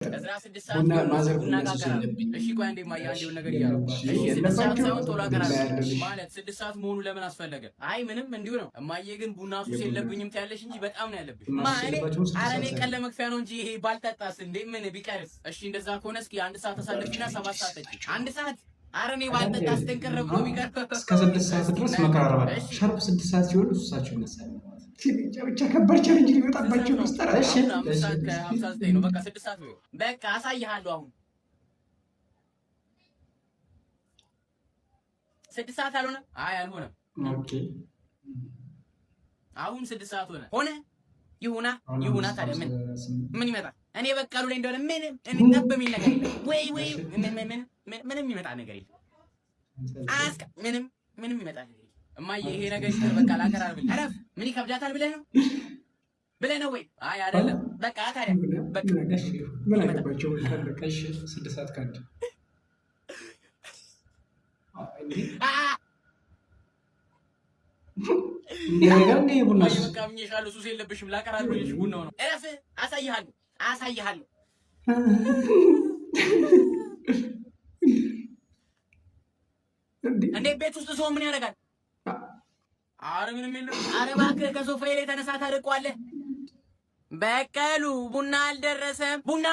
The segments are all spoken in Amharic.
እዝራ 6 ሰዓት ቡና ጋገራ። እሺ ቆይ አንዴ ማያ አንዴው ነገር ይያለው። እሺ 6 ሰዓት ሳይሆን ቶሎ አቀራረብ ማለት 6 ሰዓት መሆኑ ለምን አስፈለገ? አይ ምንም እንዲሁ ነው። እማዬ ግን ቡና ሱስ የለብኝም ትያለሽ እንጂ በጣም ነው ያለብሽ። ማኔ አረኔ ቀን ለመክፈያ ነው እንጂ ይሄ ባልጠጣስ እንዴ ምን ቢቀርስ? እሺ እንደዛ ከሆነ እስኪ 1 ሰዓት ተሳለፍና 7 ሰዓት ጠጪ። 1 ሰዓት አረኔ ባልጠጣስ ተንቀረብ ነው ቢቀር እስከ 6 ሰዓት ድረስ መከራረብ። ሻርፕ 6 ሰዓት ሲሆን ሱሳቸው ይነሳል። ብቻ ከባድ ቻሌንጅ ሊመጣባቸው መስጠራ። እሺ 59 ነው። በቃ 6 ሰዓት ነው። በቃ አሳይሃለሁ። አሁን 6 ሰዓት አልሆነ? አይ አልሆነም። ኦኬ አሁን 6 ሰዓት ሆነ። ይሁና ታዲያ ምን ይመጣል? እኔ በቃሉ ላይ እንደሆነ ምንም ጠብ የሚል ነገር የለም። ወይ ምንም ይመጣ ነገር የለም። አስካ ምንም ይመጣ ነገር የለም። እማዬ ይሄ ነገር ይተር በቃ ላቀራርብልህ። አረፍ ምን ይከብዳታል ብለህ ነው ወይ? አይ አይደለም። በቃ ታዲያ በቃ ምን አገባቸው? ካለቀሽ 6 ሰዓት ካንተ እንደገና ቡና በቃ ምንሻለሁ። ሱስ የለብሽም። ላቀራርብልሽ ቡናው ነው። አረፍ አሳይሃለሁ። እንዴ ቤት ውስጥ ሰው ምን ያደርጋል? አረ ምንም የለም። አረ እባክህ ከሶፋዬ ላይ ተነሳ ታርቀዋለህ። በቀሉ ቡና አልደረሰም። ቡና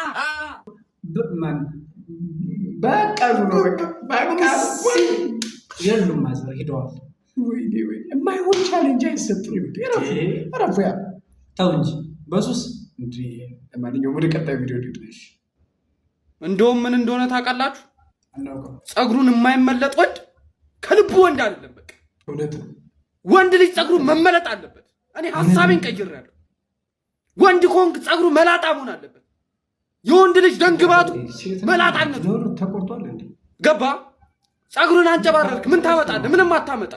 በቀሉ ነው። በቃ የሉም ማዘር ሄደዋል። ወይ የማይሆን ቻሌንጅ አይሰጥም። ረፉ ያ ተው እንጂ በሱስ እንዴ። ለማንኛውም ወደ ቀጣይ ቪዲዮ ልድረስ። እንደውም ምን እንደሆነ ታውቃላችሁ? ፀጉሩን የማይመለጥ ወንድ ከልቡ ወንድ አይደለም። በቃ እውነት ነው። ወንድ ልጅ ፀጉሩ መመለጥ አለበት። እኔ ሐሳቤን ቀይሬያለሁ። ወንድ ኮንክ ፀጉሩ መላጣ መሆን አለበት። የወንድ ልጅ ደንግባቱ መላጣነቱ ተቆርጧል እንዴ? ገባ? ፀጉሩን አንጨባረርክ ምን ታመጣለህ? ምንም አታመጣ።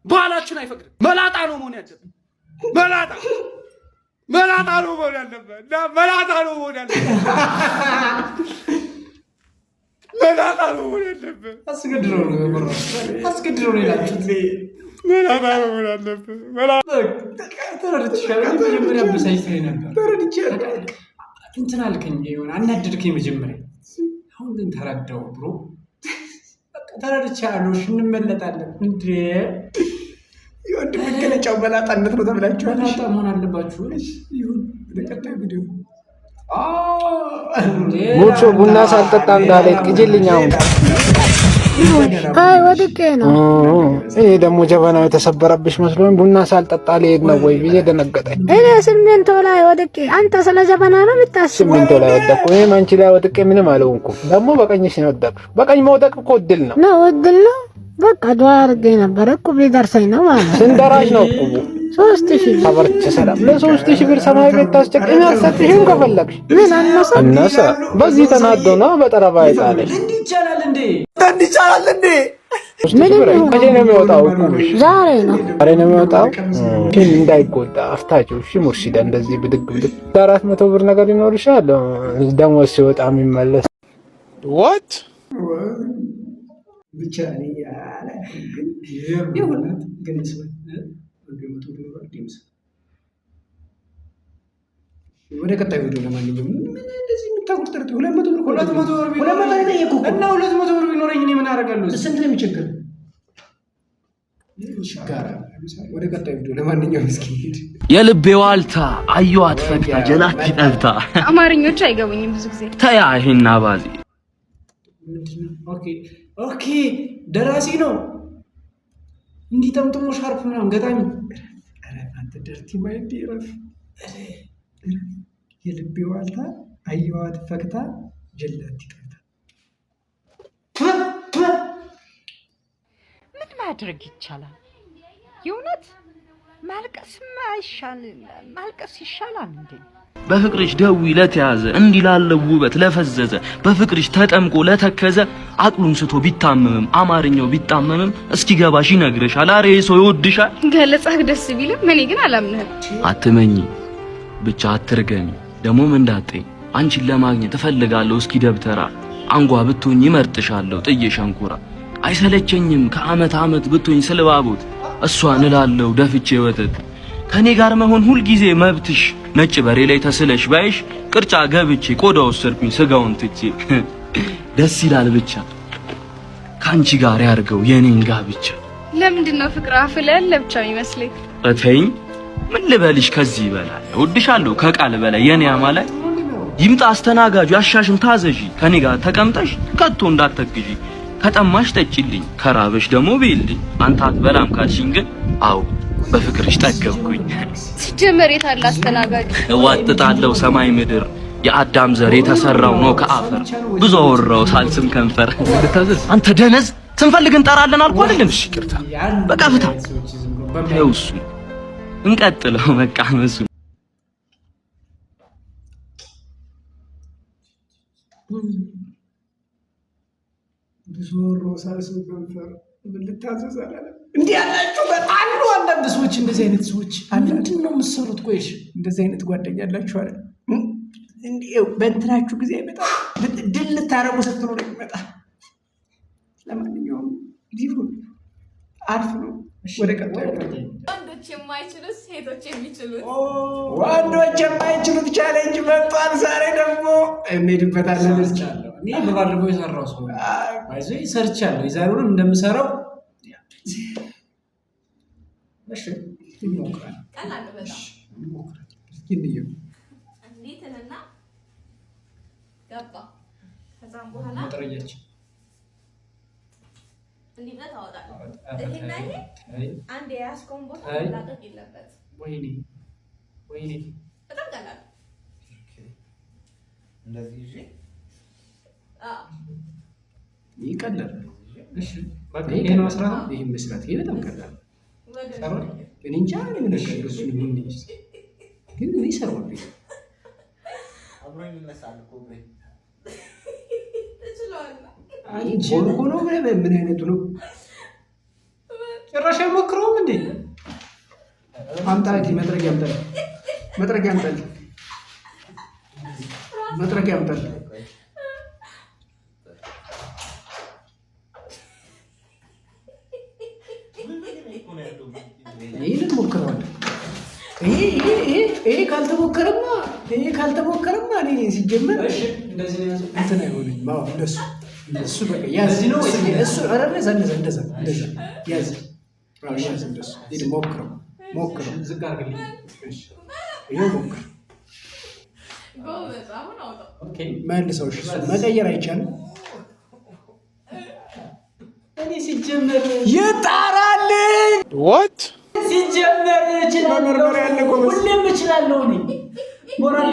ባህላችን አይፈቅድም። መላጣ ነው መሆን ያለበት። መላጣ ነው መሆን ያለበት። መላጣ ነው መሆን ያለበት። አስገድረው ነው ያላችሁት። መላጣ ነው መሆን ያለበት። መላጣ ተረድቻለሁ። መጀመሪያ በሳይት ነበር እንትን አልከኝ፣ የሆነ አናደድከኝ መጀመሪያ። አሁን ግን ተረዳው ብሮ በቃ ተረድቻለሁ። እንመለጣለን እንዴ? የወንድ መገለጫው መላጣነት ነው ተብላችኋል። መላጣ መሆን አለባችሁ። ይሁን ለቀጣይ ቪዲዮ ሙቾ ቡና ሳልጠጣ እንዳለ ቅጅልኛው አይ ወድቄ ነው። ይሄ ደግሞ ጀበናው የተሰበረብሽ መስሎኝ ቡና ሳልጠጣ ልሄድ ነው ወይ ብዬ ደነገጠኝ። እኔ ሲሚንቶ ላይ ወድቄ፣ አንተ ስለ ጀበና ነው የምታስበው? ሲሚንቶ ላይ ወደቅኩ። እኔም አንቺ ላይ ወድቄ ምንም አልሆንኩም። ደግሞ በቀኝሽ ነው ወደቅሽ። በቀኝ መውደቅ እኮ እድል ነው። እድል ነው። በቃ ዱአ አድርጌ ነበር። እቁብ ሊደርሰኝ ነው ማለት ነው። ስንደራሽ ነው እቁቡ? 3000 አበርች ሰላም። ለ3000 ብር ሰማይ ቤት ታስጨቅኝ አልሰጥሽም። ከፈለግሽ ምን አነሰ በዚህ ተናዶ ነው በጠረባ ይጣለሽ። እንዲቻላል እንዴ? ምን ከጄ ነው የሚወጣው? እቁብሽ ዛሬ ነው የሚወጣው። ግን እንዳይጎዳ አፍታችሁ። እሺ ሙርሺዳ እንደዚህ ብድግ 400 ብር ነገር ይኖርሻል። ደሞዝ ሲወጣ የሚመለስ what ብቻ ነው ያለ ይሁንት ግን ወደ ቀጣይ ቪዲዮ ለማንኛውም ምን እንደዚህ የምታውቁት 200 ብር እና 200 ብር ቢኖረኝ እኔ ምን አደርጋለሁ? ስንት ነው የሚቸገር? ወደ ቀጣይ ቪዲዮ ለማንኛውም እስኪ የልቤ ዋልታ አየዋት ፈቅታ ጀላት ይጠብታ። አማርኞች አይገቡኝም ብዙ ጊዜ። ተያ ይሄን አባዚ ኦኬ ደራሲ ነው እንዲህ ጠምጥሞ ሻርፕ ምናምን ገጣሚ። አንተ ደርቲ ማይንድ ይረፍ። የልቤ ዋልታ አየዋት ፈቅታ ጀላት ይጠብታ። ምን ማድረግ ይቻላል? የእውነት ማልቀስ ይሻላል እንዴ? በፍቅርሽ ደዊ ለተያዘ እንዲህ ላለው ውበት ለፈዘዘ በፍቅርሽ ተጠምቆ ለተከዘ አቅሉን ስቶ ቢታመምም አማርኛው ቢጣመምም እስኪገባሽ ይነግርሻል። አሬ ሰው ይወድሻል። ገለጻህ ደስ ቢልም እኔ ግን አላምንህም። አትመኝ ብቻ አትርገሚ። ደሞም እንዳትጠኝ አንቺን ለማግኘት እፈልጋለሁ። እስኪ ደብተራ አንጓ ብትሆኝ ይመርጥሻለሁ ጥዬ ሸንኮራ። አይሰለቸኝም ከአመት አመት ብትሆኝ ስልባቦት እሷን እላለሁ ደፍቼ ወተት ከኔ ጋር መሆን ሁልጊዜ መብትሽ። ነጭ በሬ ላይ ተስለሽ ባይሽ ቅርጫ ገብቼ ቆዳ ወሰድኩኝ ስጋውን ትቼ። ደስ ይላል ብቻ ካንቺ ጋር ያርገው የኔን ጋብቻ። ለምንድነው ፍቅር አፍለን ለብቻ የሚመስለኝ? እተኝ ምን ልበልሽ ከዚህ በላይ እወድሻለሁ ከቃል በላይ የኔ አማላይ። ይምጣ አስተናጋጁ ያሻሽን ታዘዢ። ከኔ ጋር ተቀምጠሽ ከቶ እንዳትተግዢ። ከጠማሽ ጠጪልኝ ከራበሽ ደግሞ ቤልኝ። አንተ አትበላም ካልሽኝ ግን አው በፍቅርሽ ጠገብኩኝ። ሲጀመር የት አለ አስተናጋጁ? እዋጥጣለሁ ሰማይ ምድር የአዳም ዘር የተሰራው ነው ከአፈር። ብዙ አወራው ሳልስም ከንፈር። አንተ ደነዝ ስንፈልግ እንጠራለን አልኩ አይደለም? እሺ ይቅርታ በቃ ፍታ። እሱ እንቀጥለው በቃ መሱ ብዙ አወራው ሳልስም ከንፈር ልታዘዝ አላለም። እንዲህ ያላችሁ በጣም አንዳንድ ሰዎች እንደዚህ አይነት ሰዎች ምንድን ነው የምትሰሩት? ቆይሽ እንደዚህ አይነት ጓደኛ አላችሁ አይደል? እንዲህ በእንትናችሁ ጊዜ ይመጣል። ድል ልታረጉ ስትሉ ነው ይመጣል። ለማንኛውም ሊሁን አሪፍ ነው። ወደ ቀጣዩ ወንዶች የማይችሉት ሴቶች የሚችሉት ወንዶች የማይችሉት ቻሌንጅ መጥቷል። ዛሬ ደግሞ እንሄድበታለን። እኔ በባለፈው የሰራው ሰው አይዞ ሰርቻለሁ። የዛሬውንም እንደምሰራው እሺ ይሞክራል። ቀላል በጣም ይሞክራል። ይንየው እንዴትልና ገባ። ከዛም በኋላ መጥረያች እንዲመጣ ታወጣለህ። ይሄና ይሄ አንድ የያዝከውን ቦታ ላቀቅ የለበት። ወይኔ ወይኔ በጣም ቀላል እንደዚህ ይዤ ይቀላል። እሺ በቃ ይሄን መስራት ነው። ይሄን መስራት ይሄ በጣም ቀላል ሰራ እኔ እንጃ ምን ነገር እሱ ምን ይይዝ ግን እኔ ሰራው አብሮኝ ይነሳል እኮ ብሬ አይ ቦልኮ ነው ምን አይነቱ ነው? ጭራሽ አይሞክረውም እንዴ? አምጣልኝ መጥረጊያ አምጣልኝ። መጥረጊያ አምጣልኝ። መጥረጊያ አምጣልኝ። ይሄን ሞክረዋል። ይሄ ካልተሞከረማ እኔ ሲጀመር እሺ እንደዚህ ነው እንትን አይሆንም። ማው እንደሱ እሱ በቃ ያዝ ነው እሱ አረብ እንደዛ ያዝ ያዝ እንደሱ ይሄ ሞክረው ዝቅ አድርግልኝ። እሺ ይሄው ሞክር ጎበዝ። አሁን አውጣው። ኦኬ መልሰው እሺ መቀየር አይቻልም። እኔ ሲጀመር ይጣራል what ሲጀመር መመርመር ያለ ጎበዝ ሁሌም እችላለሁ እኔ ሞራል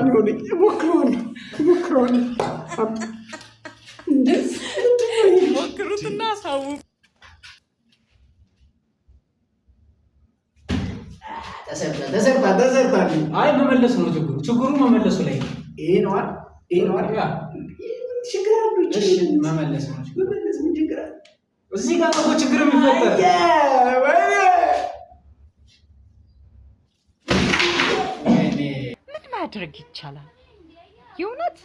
ሊሆን ሞክረዋል ሞክሩትና ሳው ተሰርታ አይ መመለስ ነው ችግሩ መመለሱ ላይ ነው። ይሄ ነው ችግር አለው። መመለስ ነው ምን ችግር አለ? እዚህ ጋር ነው ችግር የሚፈጠር። ምን ማድረግ ይቻላል? የእውነት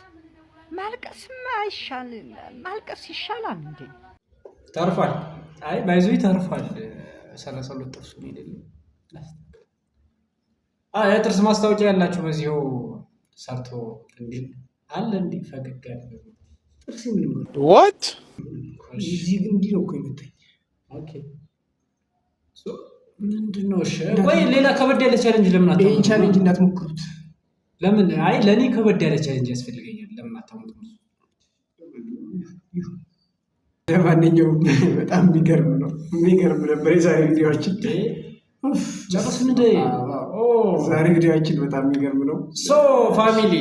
ማልቀስ ይሻላል እንዴ? ተርፏል። አይ ባይዞ ተርፏል። 32 ጥርሱ ነው አይደለም? የጥርስ ማስታወቂያ ያላችሁ በዚሁ ሰርቶ እንዲል አለ እንዴ? ፈገግ ያለ ጥርስ ምን ነው? what እዚህ እንዲህ ነው እኮ የመጣኝ። ኦኬ ምንድነው? እሺ ቆይ ሌላ ከበድ ያለ ቻሌንጅ ለምን አታውቁም? ይሄን ቻሌንጅ እንዳትሞክሩት። ለምን? አይ ለኔ ከበድ ያለ ቻሌንጅ ያስፈልገኛል። ለምን አታውቁም? ለማንኛውም በጣም የሚገርም ነበር የዛሬ ቪዲዮአችን። ጨረስን እንደ ዛሬ ቪዲዮአችን በጣም የሚገርም ነው። ሶ ፋሚሊ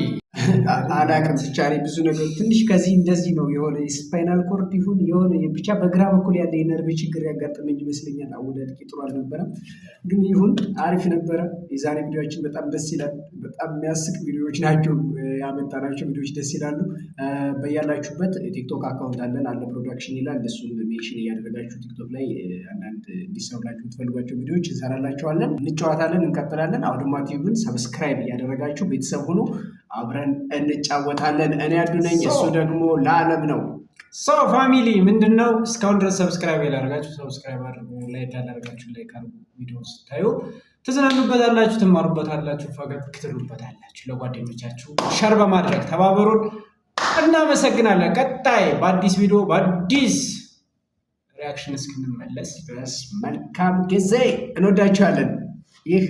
አላውቅም ብቻ እኔ ብዙ ነገር ትንሽ ከዚህ እንደዚህ ነው የሆነ ስፓይናል ኮርድ ይሁን የሆነ ብቻ በግራ በኩል ያለ የነርቭ ችግር ያጋጠመኝ ይመስለኛል። አወዳድቄ ጥሩ አልነበረም፣ ግን ይሁን አሪፍ ነበረ። የዛሬ ቪዲዮአችን በጣም ደስ ይላል። በጣም የሚያስቅ ቪዲዮዎች ናቸው ያመጣናቸው። ቪዲዮዎች ደስ ይላሉ። በያላችሁበት ቲክቶክ አካውንት አለን አለ ፕሮዳክሽን ይላል። እሱን ሜንሽን እያደረጋችሁ ቲክቶክ ላይ አንዳንድ እንዲሰሩላችሁ የምትፈልጓቸው ቪዲዮዎች እንሰራላችኋለን። እንጫወታለን፣ እንቀጥላለን። አውድማ ቲዩብን ሰብስክራይብ እያደረጋችሁ ቤተሰብ ሁኑ። አብረን እንጫወታለን። እኔ ያዱ ነኝ፣ እሱ ደግሞ ለዓለም ነው። ሶ ፋሚሊ ምንድነው እስካሁን ድረስ ሰብስክራይብ ያላደረጋችሁ ሰብስክራይብ አድርጉ፣ ላይክ ያላደረጋችሁ ላይክ አድርጉ። ቪዲዮ ስታዩ ትዝናኑበታላችሁ፣ ትማሩበታላችሁ፣ ፈገግ ትሉበታላችሁ። ለጓደኞቻችሁ ሸር በማድረግ ተባበሩን። እናመሰግናለን። ቀጣይ በአዲስ ቪዲዮ በአዲስ ሪያክሽን እስክንመለስ ድረስ መልካም ጊዜ። እንወዳችኋለን። ይህ